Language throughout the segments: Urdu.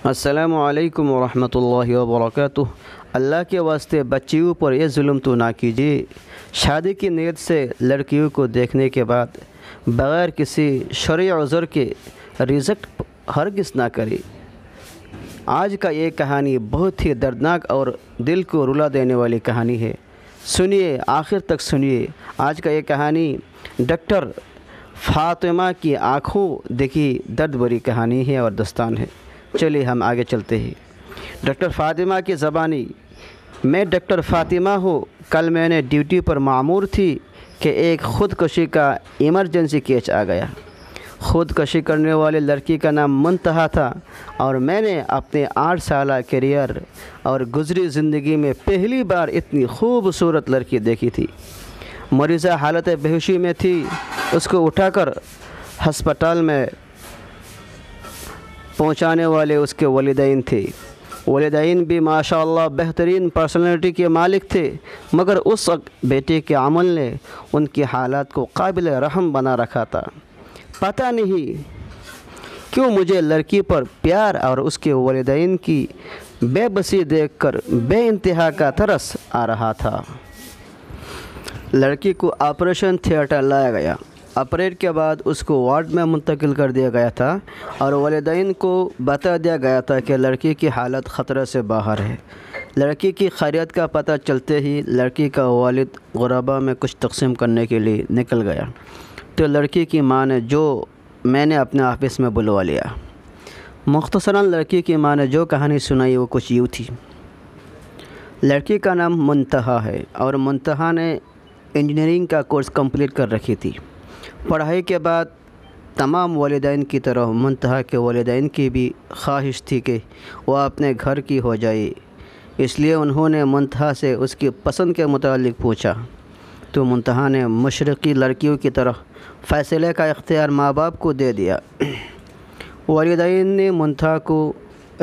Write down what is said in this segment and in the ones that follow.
السلام علیکم ورحمۃ اللہ وبرکاتہ۔ اللہ کے واسطے بچیوں پر یہ ظلم تو نہ کیجیے۔ شادی کی نیت سے لڑکیوں کو دیکھنے کے بعد بغیر کسی شرعی عذر کے ریجیکٹ ہرگز نہ کرے۔ آج کا یہ کہانی بہت ہی دردناک اور دل کو رلا دینے والی کہانی ہے۔ سنیے، آخر تک سنیے۔ آج کا یہ کہانی ڈاکٹر فاطمہ کی آنکھوں دیکھی درد بھری کہانی ہے اور داستان ہے۔ چلیے ہم آگے چلتے ہیں۔ ڈاکٹر فاطمہ کی زبانی: میں ڈاکٹر فاطمہ ہوں۔ کل میں نے ڈیوٹی پر مامور تھی کہ ایک خودکشی کا ایمرجنسی کیس آ گیا۔ خودکشی کرنے والی لڑکی کا نام منتہا تھا اور میں نے اپنے 8 سالہ کیریئر اور گزری زندگی میں پہلی بار اتنی خوبصورت لڑکی دیکھی تھی۔ مریضہ حالت بے ہوشی میں تھی۔ اس کو اٹھا کر ہسپتال میں پہنچانے والے اس کے والدین تھے۔ والدین بھی ماشاءاللہ بہترین پرسنالٹی کے مالک تھے، مگر اس وقت بیٹے کے عمل نے ان کی حالات کو قابل رحم بنا رکھا تھا۔ پتہ نہیں کیوں مجھے لڑکی پر پیار اور اس کے والدین کی بے بسی دیکھ کر بے انتہا کا ترس آ رہا تھا۔ لڑکی کو آپریشن تھیٹر لایا گیا۔ آپریٹ کے بعد اس کو وارڈ میں منتقل کر دیا گیا تھا اور والدین کو بتا دیا گیا تھا کہ لڑکی کی حالت خطرے سے باہر ہے۔ لڑکی کی خیریت کا پتہ چلتے ہی لڑکی کا والد غربا میں کچھ تقسیم کرنے کے لیے نکل گیا تو لڑکی کی ماں نے میں نے اپنے آفس میں بلوا لیا۔ مختصراً لڑکی کی ماں نے جو کہانی سنائی وہ کچھ یوں تھی۔ لڑکی کا نام منتہا ہے اور منتہا نے انجینئرنگ کا کورس کمپلیٹ کر رکھی تھی۔ پڑھائی کے بعد تمام والدین کی طرح منتہا کے والدین کی بھی خواہش تھی کہ وہ اپنے گھر کی ہو جائے، اس لیے انہوں نے منتہا سے اس کی پسند کے متعلق پوچھا تو منتہا نے مشرقی لڑکیوں کی طرح فیصلے کا اختیار ماں باپ کو دے دیا۔ والدین نے منتہا کو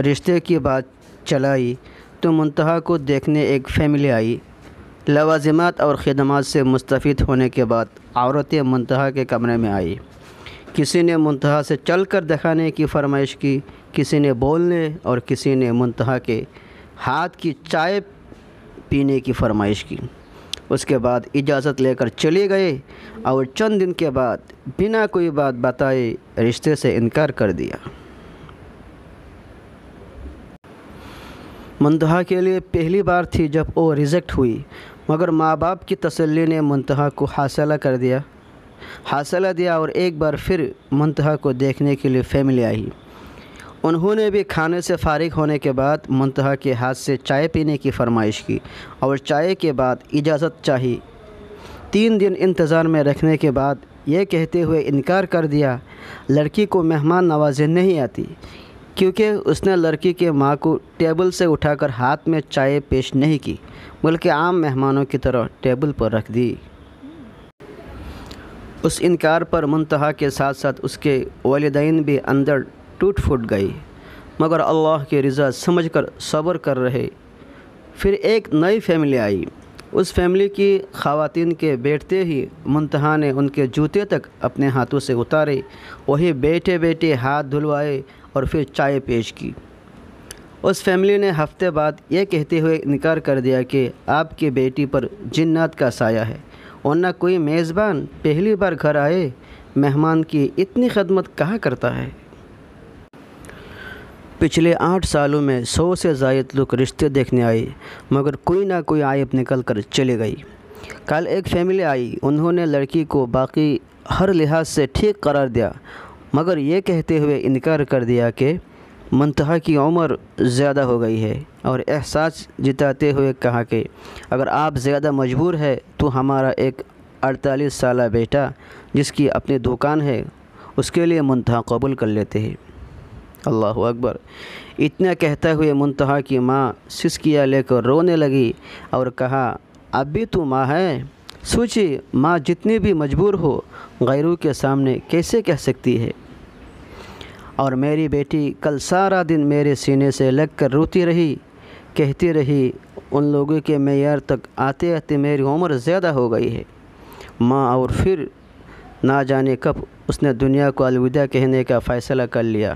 رشتے کی بات چلائی تو منتہا کو دیکھنے ایک فیملی آئی۔ لوازمات اور خدمات سے مستفید ہونے کے بعد عورتیں منتہا کے کمرے میں آئی۔ کسی نے منتہا سے چل کر دکھانے کی فرمائش کی، کسی نے بولنے اور کسی نے منتہا کے ہاتھ کی چائے پینے کی فرمائش کی۔ اس کے بعد اجازت لے کر چلے گئے اور چند دن کے بعد بنا کوئی بات بتائے رشتے سے انکار کر دیا۔ منتہا کے لیے پہلی بار تھی جب وہ ریجیکٹ ہوئی، مگر ماں باپ کی تسلی نے منتہا کو حوصلہ دیا اور ایک بار پھر منتہا کو دیکھنے کے لیے فیملی آئی۔ انہوں نے بھی کھانے سے فارغ ہونے کے بعد منتہا کے ہاتھ سے چائے پینے کی فرمائش کی اور چائے کے بعد اجازت چاہی۔ 3 دن انتظار میں رکھنے کے بعد یہ کہتے ہوئے انکار کر دیا لڑکی کو مہمان نوازی نہیں آتی، کیونکہ اس نے لڑکی کے ماں کو ٹیبل سے اٹھا کر ہاتھ میں چائے پیش نہیں کی بلکہ عام مہمانوں کی طرح ٹیبل پر رکھ دی۔ اس انکار پر منتہا کے ساتھ ساتھ اس کے والدین بھی اندر ٹوٹ پھوٹ گئی، مگر اللہ کی رضا سمجھ کر صبر کر رہے۔ پھر ایک نئی فیملی آئی۔ اس فیملی کی خواتین کے بیٹھتے ہی منتہا نے ان کے جوتے تک اپنے ہاتھوں سے اتارے، وہی بیٹھے بیٹھے ہاتھ دھلوائے اور پھر چائے پیش کی۔ اس فیملی نے ہفتے بعد یہ کہتے ہوئے انکار کر دیا کہ آپ کی بیٹی پر جنات کا سایہ ہے، ورنہ کوئی میزبان پہلی بار گھر آئے مہمان کی اتنی خدمت کہاں کرتا ہے۔ پچھلے 8 سالوں میں 100 سے زائد لوگ رشتے دیکھنے آئے، مگر کوئی نہ کوئی عیب نکل کر چلے گئی۔ کل ایک فیملی آئی۔ انہوں نے لڑکی کو باقی ہر لحاظ سے ٹھیک قرار دیا، مگر یہ کہتے ہوئے انکار کر دیا کہ منتہا کی عمر زیادہ ہو گئی ہے، اور احساس جتاتے ہوئے کہا کہ اگر آپ زیادہ مجبور ہے تو ہمارا ایک 48 سالہ بیٹا جس کی اپنی دکان ہے اس کے لیے منتہا قبول کر لیتے ہیں۔ اللہ اکبر! اتنا کہتے ہوئے منتہا کی ماں سسکیاں لے کر رونے لگی اور کہا، اب بھی تو ماں ہے؟ سوچی، ماں جتنی بھی مجبور ہو غیروں کے سامنے کیسے کہہ سکتی ہے؟ اور میری بیٹی کل سارا دن میرے سینے سے لگ کر روتی رہی، کہتی رہی ان لوگوں کے معیار تک آتے آتے میری عمر زیادہ ہو گئی ہے۔ ماں اور پھر نہ جانے کب اس نے دنیا کو الوداع کہنے کا فیصلہ کر لیا۔